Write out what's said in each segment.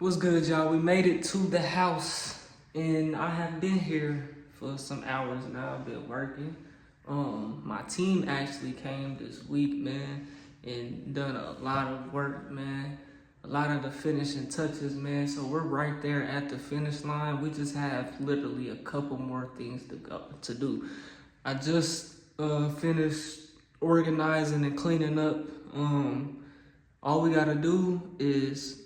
What's good, y'all? We made it to the house, and I have been here for some hours now. I've been working. My team actually came this week, man, and done a lot of work, man. A lot of the finishing touches, man. So we're right there at the finish line. We just have literally a couple more things to do. I just finished organizing and cleaning up. All we gotta do is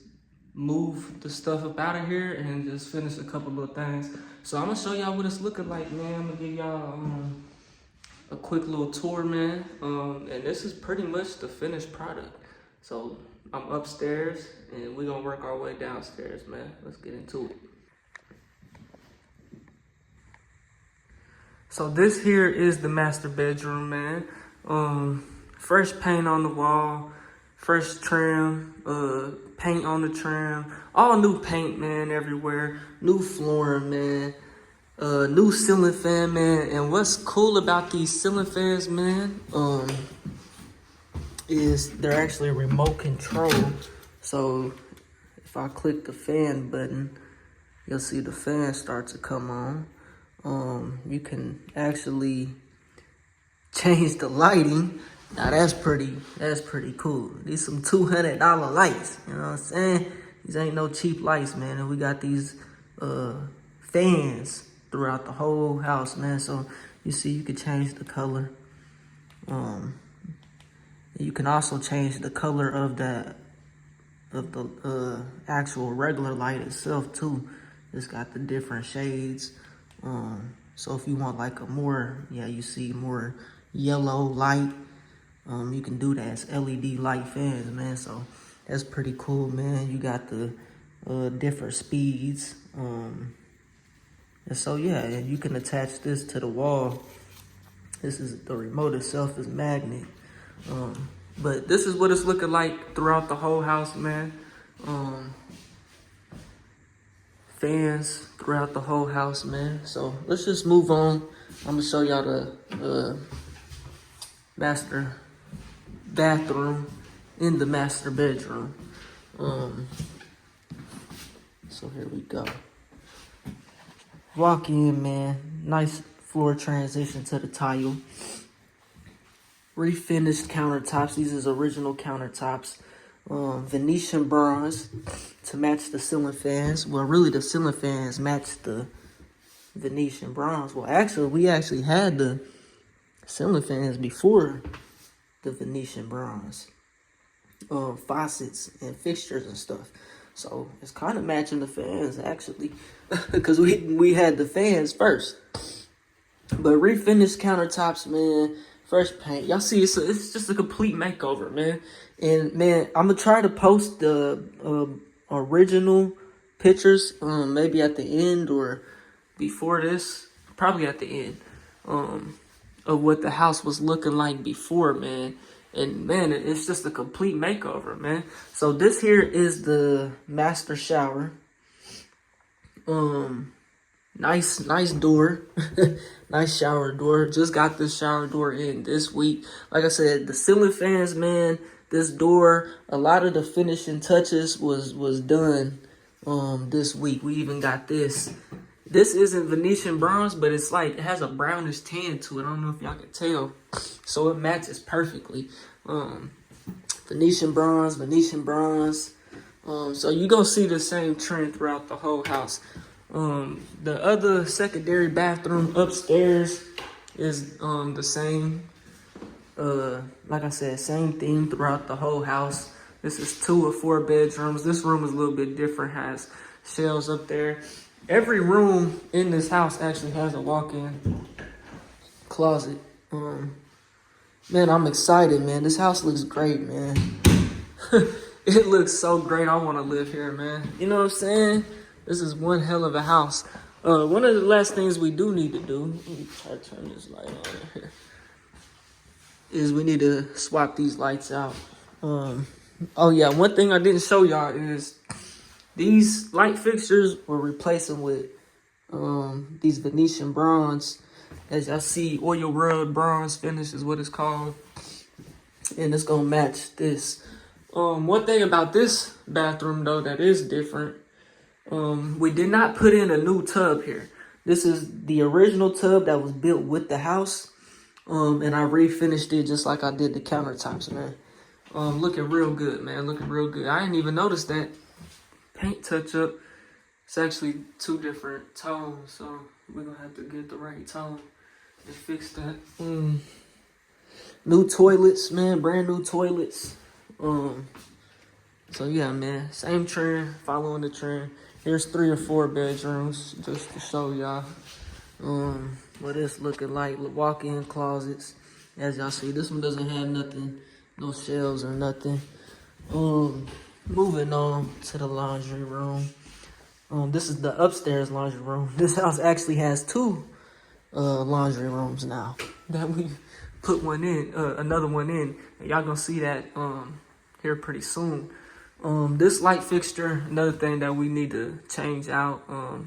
move the stuff up out of here and just finish a couple little things. So I'm gonna show y'all what it's looking like, man. I'm gonna give y'all a quick little tour, man. And this is pretty much the finished product. So I'm upstairs and we're gonna work our way downstairs, man. Let's get into it. So this here is the master bedroom, man. Fresh paint on the wall, fresh trim, paint on the trim, all new paint, man, everywhere. New flooring, man. New ceiling fan, man. And what's cool about these ceiling fans, man, is they're actually remote control. So if I click the fan button, you'll see the fan start to come on. You can actually change the lighting. Now that's pretty cool. These some $200 lights, you know what I'm saying? These ain't no cheap lights, man. And we got these fans throughout the whole house, man. So you see, you can change the color. You can also change the color of the actual regular light itself too. It's got the different shades. So if you want like a more, you see more yellow light, you can do that. It's LED light fans, man. So that's pretty cool, man. You got the different speeds. And so and you can attach this to the wall. This is the remote itself is magnet. But this is what it's looking like throughout the whole house, man. Fans throughout the whole house, man. So let's just move on. I'm gonna show y'all the master bathroom in the master bedroom. So here we go. Walk in, man. Nice floor transition to the tile. Refinished countertops. These is original countertops. Venetian bronze to match the ceiling fans. Well, really the ceiling fans match the Venetian bronze. Well, actually, we actually had the ceiling fans before the Venetian bronze. Faucets and fixtures and stuff. So it's kind of matching the fans actually, because we had the fans first. But refinished countertops, man. Fresh paint. Y'all see, it's just a complete makeover, man. And man, I'm gonna try to post the original pictures, maybe at the end or before this, probably at the end, of what the house was looking like before, man. And man, it's just a complete makeover, man. So this here is the master shower. Nice door. Nice shower door. Just got this shower door in this week. Like I said, the ceiling fans, man, this door, a lot of the finishing touches was done this week. We even got this. This isn't Venetian bronze, but it's like, it has a brownish tan to it. I don't know if y'all can tell. So it matches perfectly. Venetian bronze. So you're gonna see the same trend throughout the whole house. The other secondary bathroom upstairs is the same. Like I said, same thing throughout the whole house. This is 2 or 4 bedrooms. This room is a little bit different, has shelves up there. Every room in this house actually has a walk-in closet. Man, I'm excited, man. This house looks great, man. It looks so great. I want to live here, man. You know what I'm saying? This is one hell of a house. One of the last things we do need to do, let me try to turn this light on here, is we need to swap these lights out. Oh yeah, one thing I didn't show y'all is these light fixtures we're replacing with these Venetian bronze. As y'all see, oil rub bronze finish is what it's called. And it's gonna match this. One thing about this bathroom though that is different We did not put in a new tub here. This is the original tub that was built with the house. And I refinished it just like I did the countertops, man. Looking real good, man. Looking real good. I didn't even notice that paint touch up. It's actually 2 different tones, so we're gonna have to get the right tone and fix that. New toilets, man. Brand new toilets. So yeah, man. Same trend. Following the trend. Here's 3 or 4 bedrooms just to show y'all. What it's looking like. Walk-in closets. As y'all see, this one doesn't have nothing, no shelves or nothing. Moving on to the laundry room. This is the upstairs laundry room. This house actually has 2 laundry rooms now that we put one in, another one in. And y'all gonna see that here pretty soon. This light fixture, another thing that we need to change out.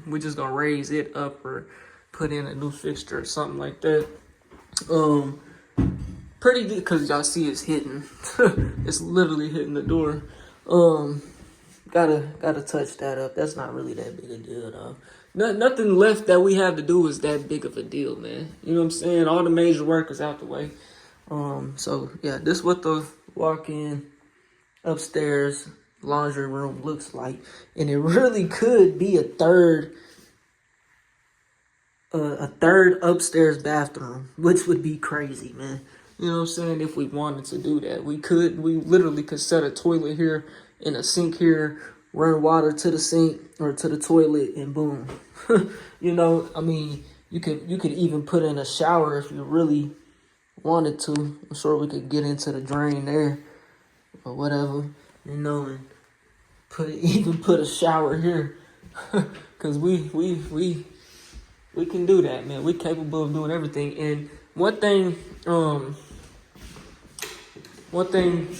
We're just gonna raise it up or put in a new fixture or something like that. Pretty good, because y'all see it's hitting. It's literally hitting the door. Gotta touch that up. That's not really that big a deal though. Nothing left that we have to do is that big of a deal, man. You know what I'm saying? All the major work is out the way. So yeah, this is what the walk-in upstairs laundry room looks like. And it really could be a third upstairs bathroom, which would be crazy, man. You know what I'm saying? If we wanted to do that, we literally could set a toilet here and a sink here, run water to the sink or to the toilet, and boom. You know, I mean, you could even put in a shower if you really wanted to. I'm sure we could get into the drain there or whatever, you know, and even put a shower here. Cause we can do that, man. We're capable of doing everything. And one thing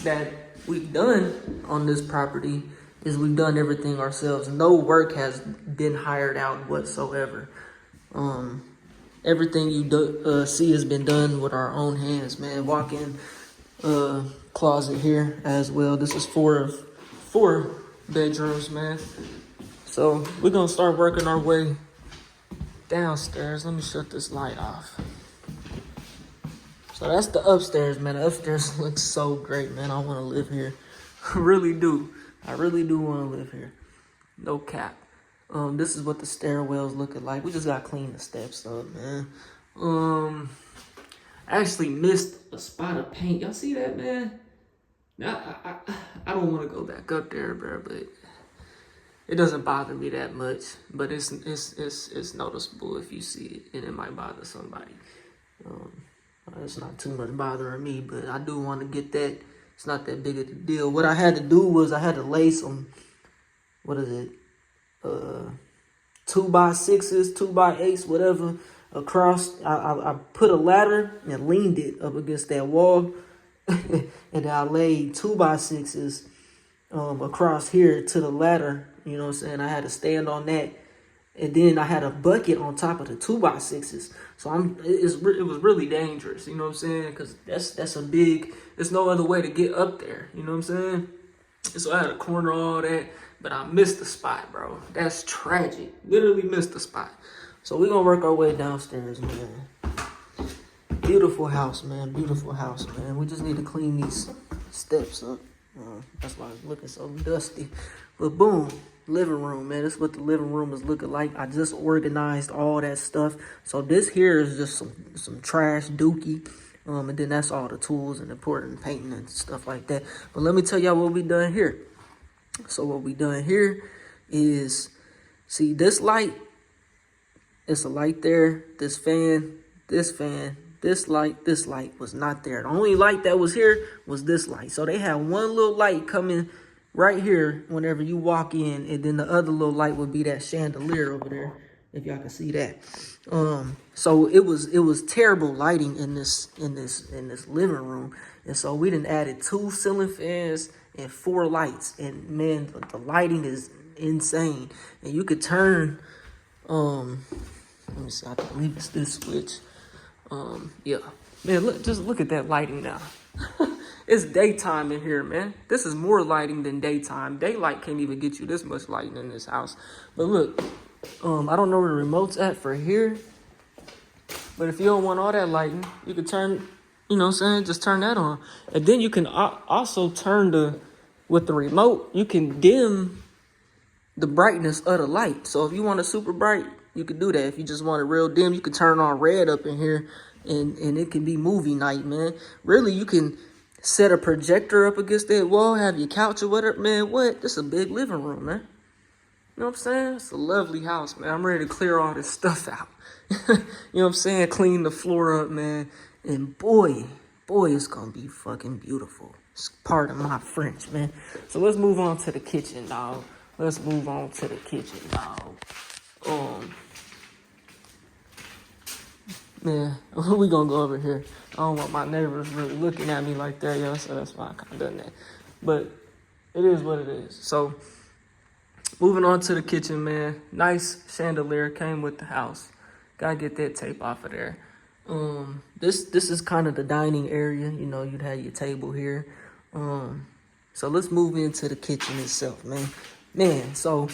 that we've done on this property is we've done everything ourselves. No work has been hired out whatsoever. Everything you see has been done with our own hands, man. Walk-in closet here as well. This is 4 bedrooms, man. So we're gonna start working our way downstairs. Let me shut this light off. So that's the upstairs, man. The upstairs looks so great, man. I want to live here. I really do. I really do want to live here. No cap. This is what the stairwell's looking like. We just got to clean the steps up, man. I actually missed a spot of paint. Y'all see that, man? I don't want to go back up there, bro, but it doesn't bother me that much. But it's noticeable if you see it, and it might bother somebody. It's not too much bothering me, but I do want to get that. It's not that big of a deal. What I had to do was I had to lay some, 2x6s, 2x8s, whatever, across. I put a ladder and leaned it up against that wall. And then I laid 2x6s across here to the ladder. You know what I'm saying? I had to stand on that. And then I had a bucket on top of the 2x6s. So it was really dangerous, you know what I'm saying? Because that's a big, there's no other way to get up there, you know what I'm saying? So I had to corner all that, but I missed the spot, bro. That's tragic. Literally missed the spot. So we're going to work our way downstairs, man. Beautiful house, man. Beautiful house, man. We just need to clean these steps up. That's why it's looking so dusty. But boom. Living room, man. This is what the living room is looking like. I just organized all that stuff. So this here is just some trash dookie. And then that's all the tools and important painting and stuff like that. But let me tell y'all what we done here. So what we done here is, see this light? It's a light there. This fan, this light was not there. The only light that was here was this light. So they had one little light coming right here whenever you walk in, and then the other little light would be that chandelier over there, if y'all can see that. So it was terrible lighting in this living room. And so we done added 2 ceiling fans and 4 lights. And man, the lighting is insane. And you could turn let me see, I believe it's this switch. Yeah. Man, just look at that lighting now. It's daytime in here, man. This is more lighting than daytime. Daylight can't even get you this much lighting in this house. But look, I don't know where the remote's at for here. But if you don't want all that lighting, you can turn, you know what I'm saying, just turn that on. And then you can also turn with the remote, you can dim the brightness of the light. So if you want it super bright, you can do that. If you just want it real dim, you can turn on red up in here and it can be movie night, man. Really, you can set a projector up against that wall, have your couch or whatever. Man, what? This is a big living room, man. You know what I'm saying? It's a lovely house, man. I'm ready to clear all this stuff out. You know what I'm saying? Clean the floor up, man. And boy, it's gonna be fucking beautiful. It's part of my French, man. So let's move on to the kitchen, dog. Let's move on to the kitchen, dog. Man, we gonna go over here. I don't want my neighbors really looking at me like that, yo. So that's why I kind of done that. But it is what it is. So moving on to the kitchen, man. Nice chandelier came with the house. Gotta get that tape off of there. This is kind of the dining area. You know, you'd have your table here. So let's move into the kitchen itself, man. Man, so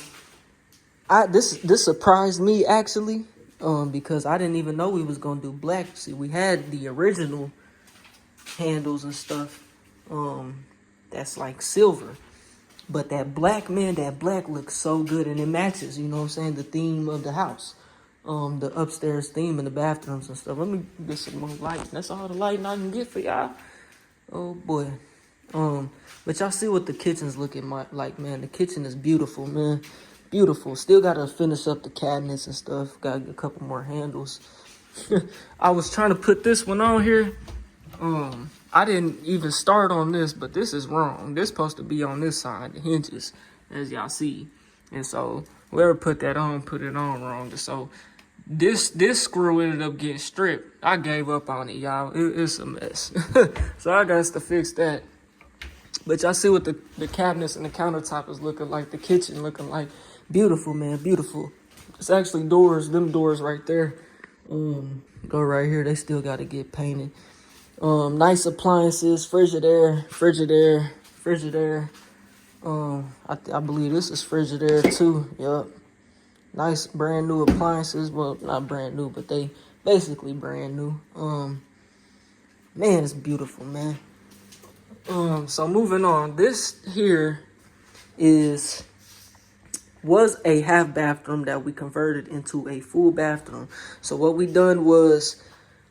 this surprised me actually, because I didn't even know we was gonna do black. See, we had the original handles and stuff. That's like silver. But that black, man, that black looks so good and it matches, you know what I'm saying, the theme of the house. The upstairs theme in the bathrooms and stuff. Let me get some more lighting. That's all the lighting I can get for y'all. Oh boy. But y'all see what the kitchen's looking like, man. The kitchen is beautiful, man. Beautiful. Still gotta finish up the cabinets and stuff. Gotta get a couple more handles. I was trying to put this one on here. I didn't even start on this, but this is wrong. This supposed to be on this side, the hinges, as y'all see. And so whoever put that on, put it on wrong. So this screw ended up getting stripped. I gave up on it, y'all. It's a mess. So I got to fix that. But y'all see what the cabinets and the countertop is looking like, the kitchen looking like. Beautiful, man, beautiful. It's actually doors, them doors right there. Go right here, they still got to get painted. Nice appliances, Frigidaire. I believe this is Frigidaire too. Yup. Nice brand new appliances. Well, not brand new, but they basically brand new. Man, it's beautiful, man. So moving on. This here was a half bathroom that we converted into a full bathroom. So what we done was,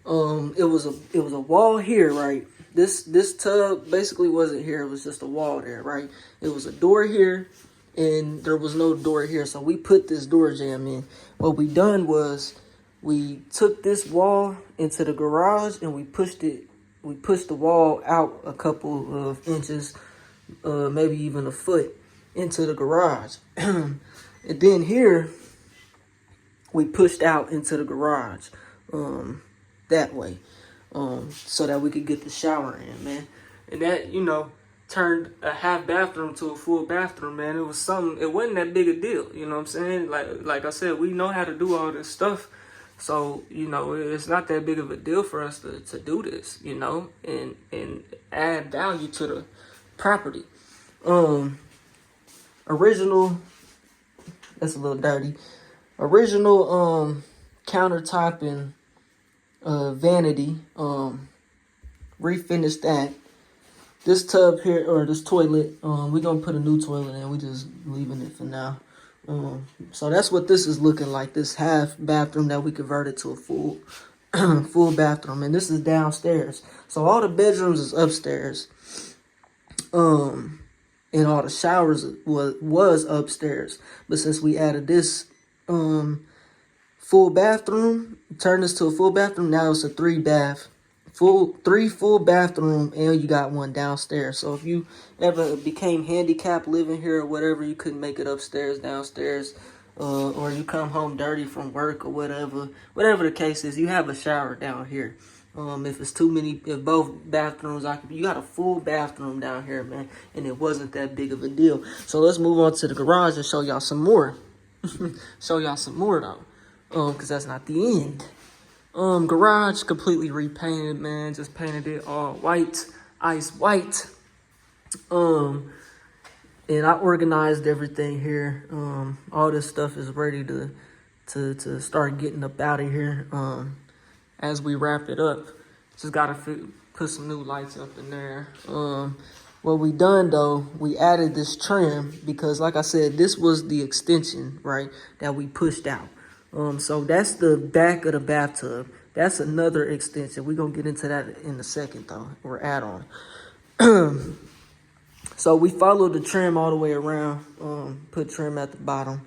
it was a wall here, right? This tub basically wasn't here. It was just a wall there, right? It was a door here, and there was no door here. So we put this door jamb in. What we done was we took this wall into the garage and we pushed the wall out a couple of inches, maybe even a foot into the garage. And then here we pushed out into the garage that way, so that we could get the shower in, man. And that, you know, turned a half bathroom to a full bathroom, man. It wasn't that big a deal, you know what I'm saying? Like I said, we know how to do all this stuff. So, you know, it's not that big of a deal for us to do this, you know, and add value to the property. Original, that's a little dirty. Original countertop and vanity. Refinished that. This tub here, or this toilet, we're gonna put a new toilet in. We just leaving it for now. So that's what this is looking like. This half bathroom that we converted to a full full bathroom, and this is downstairs. So all the bedrooms is upstairs, and all the showers was upstairs. But since we added this full bathroom, turned this to a full bathroom, now it's a three full bathroom, and you got one downstairs. So if you ever became handicapped living here or whatever, you couldn't make it upstairs, downstairs, or you come home dirty from work or whatever the case is, you have a shower down here. If both bathrooms occupy, you got a full bathroom down here, man, and it wasn't that big of a deal. So let's move on to the garage and show y'all some more. Show y'all some more though, because that's not the end. Garage completely repainted, man. Just painted it all white. ice white. And I organized everything here. All this stuff is ready to start getting up out of here. As we wrap it up, just gotta put some new lights up in there. What we done though, we added this trim because, like I said, this was the extension, right, that we pushed out. So that's the back of the bathtub. That's another extension. We're gonna get into that in a second though, or add on. So we followed the trim all the way around, put trim at the bottom.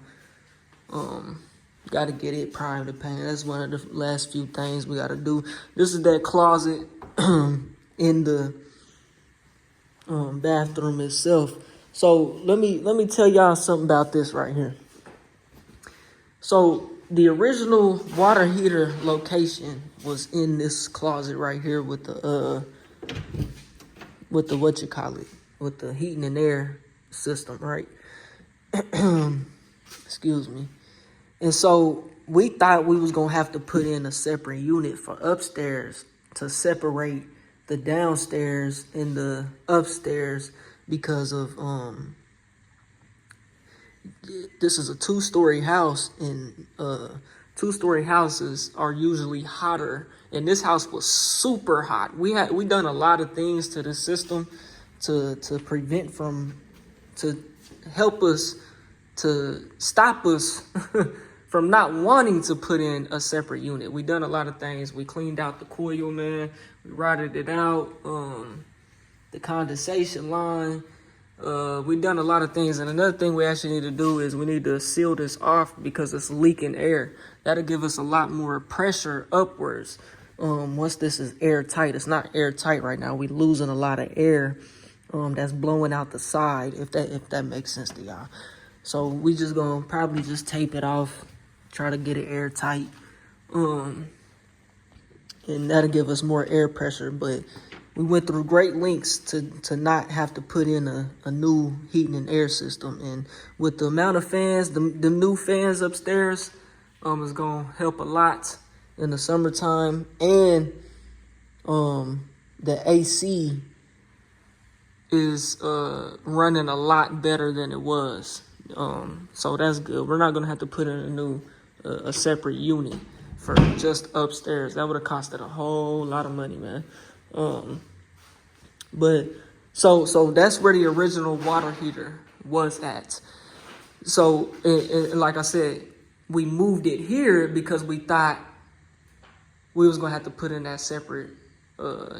Got to get it primed to paint. That's one of the last few things we got to do. This is that closet in the bathroom itself. So let me tell y'all something about this right here. So the original water heater location was in this closet right here with the with the heating and air system, right? Excuse me. And so we thought we was gonna have to put in a separate unit for upstairs to separate the downstairs and the upstairs because of this is a 2-story house, and 2-story houses are usually hotter, and this house was super hot. We done a lot of things to the system to help us, to stop us from not wanting to put in a separate unit. We done a lot of things. We cleaned out the coil, man. We routed it out, the condensation line. We done a lot of things. And another thing we actually need to do is we need to seal this off because it's leaking air. That'll give us a lot more pressure upwards. Once this is airtight, it's not airtight right now. We losing a lot of air that's blowing out the side, if that makes sense to y'all. So we just gonna probably just tape it off, try to get it airtight, and that'll give us more air pressure. But we went through great lengths to not have to put in a new heating and air system. And with the amount of fans, the new fans upstairs, is gonna help a lot in the summertime. And the AC is running a lot better than it was. So that's good. We're not gonna have to put in a separate unit for just upstairs. That would have costed a whole lot of money, man. But so that's where the original water heater was at. So and like I said, we moved it here because we thought we was gonna have to put in that separate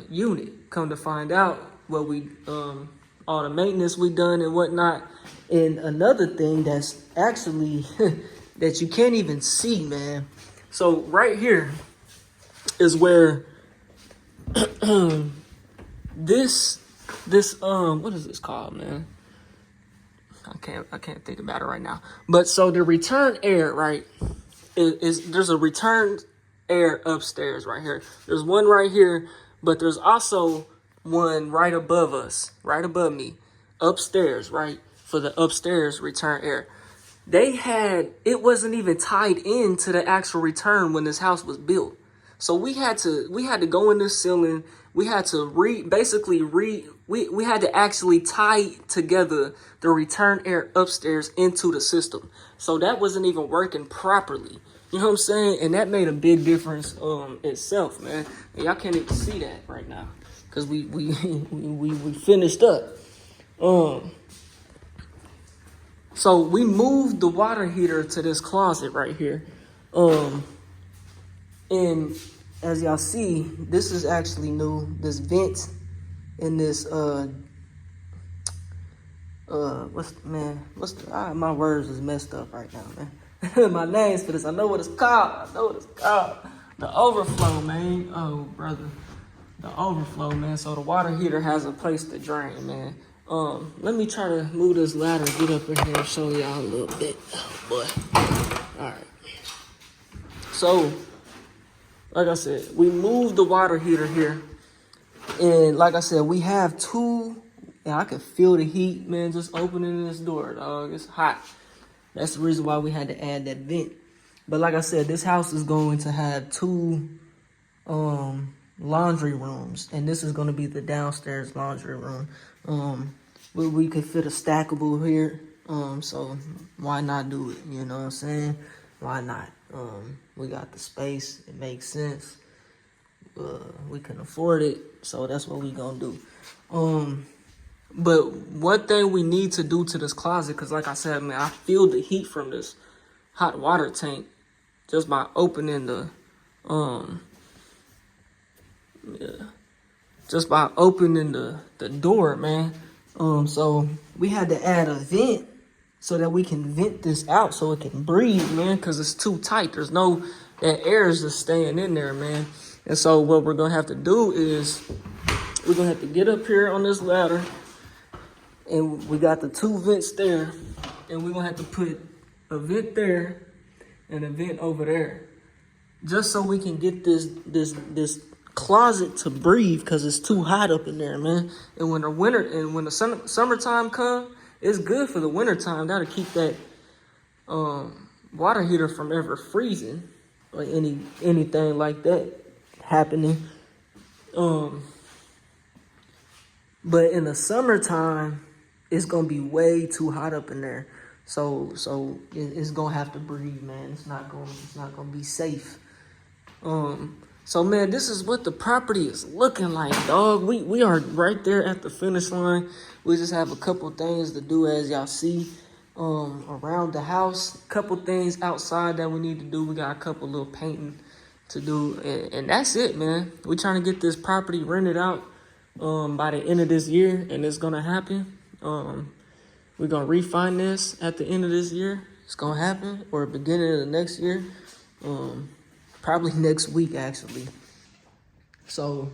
unit. Come to find out, what we all the maintenance we done and whatnot. And another thing that's actually that you can't even see, man. So right here is where this what is this called, man? I can't think about it right now. But so the return air, right, is there's a return air upstairs right here. There's one right here, but there's also one right above us, right above me, upstairs, right, for the upstairs return air. It wasn't even tied into the actual return when this house was built. So we had to go in this ceiling. We had to we had to actually tie together the return air upstairs into the system. So that wasn't even working properly. You know what I'm saying? And that made a big difference itself, man. And y'all can't even see that right now because we finished up. So we moved the water heater to this closet right here. And as y'all see, this is actually new. This vent and this my words is messed up right now, man. My names for this. I know what it's called. The overflow, man. Oh, brother. The overflow, man. So the water heater has a place to drain, man. Let me try to move this ladder, get up in here and show y'all a little bit. Oh, boy. All right. So, like I said, we moved the water heater here. And like I said, we have two, and I can feel the heat, man, just opening this door, dog. It's hot. That's the reason why we had to add that vent. But like I said, this house is going to have two laundry rooms, and this is gonna be the downstairs laundry room. We could fit a stackable here, so why not do it? You know what I'm saying? Why not? We got the space. It makes sense. We can afford it, so that's what we gonna do. But one thing we need to do to this closet, because like I said, man, I feel the heat from this hot water tank just by opening the just by opening the door, man. So we had to add a vent so that we can vent this out so it can breathe, man, because it's too tight. There's no, that air is just staying in there, man. And so what we're gonna have to do is we're gonna have to get up here on this ladder, and we got the 2 vents there, and we're gonna have to put a vent there and a vent over there, just so we can get this closet to breathe, because it's too hot up in there, man. And when the summertime come, it's good for the wintertime. That'll keep that water heater from ever freezing or anything like that happening. But in the summertime, it's gonna be way too hot up in there. So it's gonna have to breathe, man. It's not gonna be safe. So man, this is what the property is looking like, dog. We are right there at the finish line. We just have a couple things to do, as y'all see, around the house. Couple things outside that we need to do. We got a couple little painting to do, and that's it, man. We're trying to get this property rented out by the end of this year, and it's gonna happen. We're gonna refinance at the end of this year. It's gonna happen, or beginning of the next year. Probably next week, actually. So,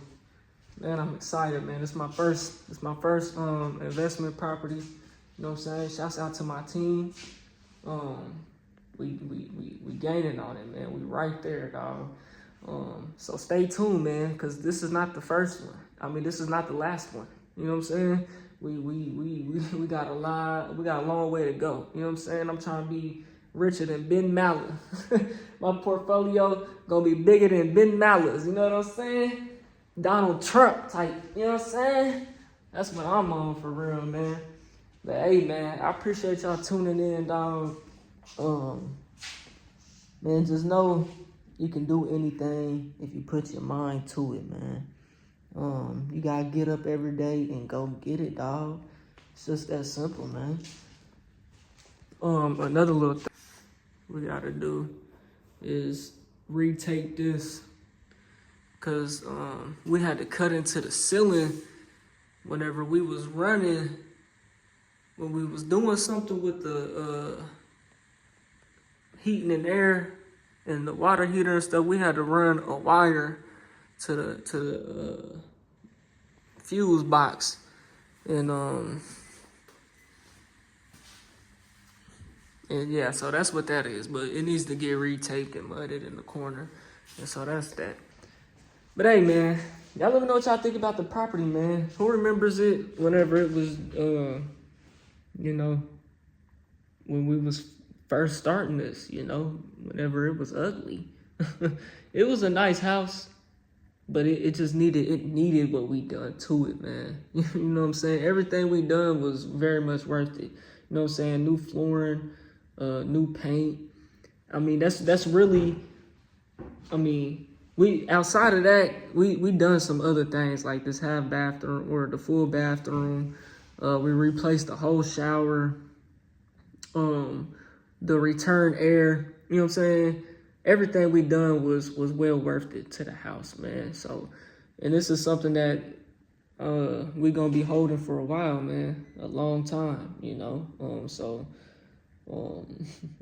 man, I'm excited, man. It's my first investment property. You know what I'm saying? Shouts out to my team. We gaining on it, man. We right there, dog. So stay tuned, man, because this is not the first one. I mean, this is not the last one. You know what I'm saying? We got a long way to go. You know what I'm saying? I'm trying to be richer than Ben Maller. My portfolio gonna be bigger than Ben Maller's. You know what I'm saying? Donald Trump type. You know what I'm saying? That's what I'm on for real, man. But hey, man, I appreciate y'all tuning in, dog. Man, just know you can do anything if you put your mind to it, man. You gotta get up every day and go get it, dog. It's just that simple, man. Another little thing we gotta do is retake this, because we had to cut into the ceiling whenever we was running, when we was doing something with the heating and air and the water heater and stuff. We had to run a wire to the fuse box, and yeah, so that's what that is. But it needs to get retaped and mudded in the corner, and so that's that. But hey, man, y'all let me know what y'all think about the property, man. Who remembers it whenever it was, you know, when we was first starting this, you know, whenever it was ugly. It was a nice house, but it needed what we done to it, man. You know what I'm saying? Everything we done was very much worth it. You know what I'm saying? New flooring, new paint. I mean, that's really, I mean, we, outside of that, we done some other things like this half bathroom or the full bathroom. We replaced the whole shower. The return air, you know what I'm saying? Everything we done was well worth it to the house, man. So, and this is something that we gonna be holding for a while, man, a long time, you know.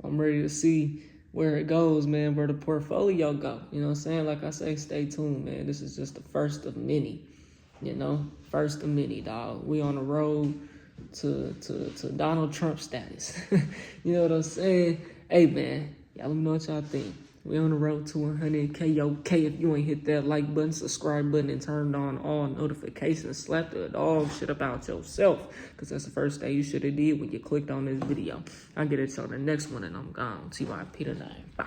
I'm ready to see where it goes, man, where the portfolio go. You know what I'm saying? Like I say, stay tuned, man. This is just the first of many, you know, first of many, dog. We on the road to Donald Trump status. You know what I'm saying? Hey, man, y'all let me know what y'all think. We on the road to 100K. Okay, if you ain't hit that like button, subscribe button, and turned on all notifications, slap the dog shit about yourself, because that's the first thing you should have did when you clicked on this video. I'll get it till the next one, and I'm gone. TYP tonight. Bye.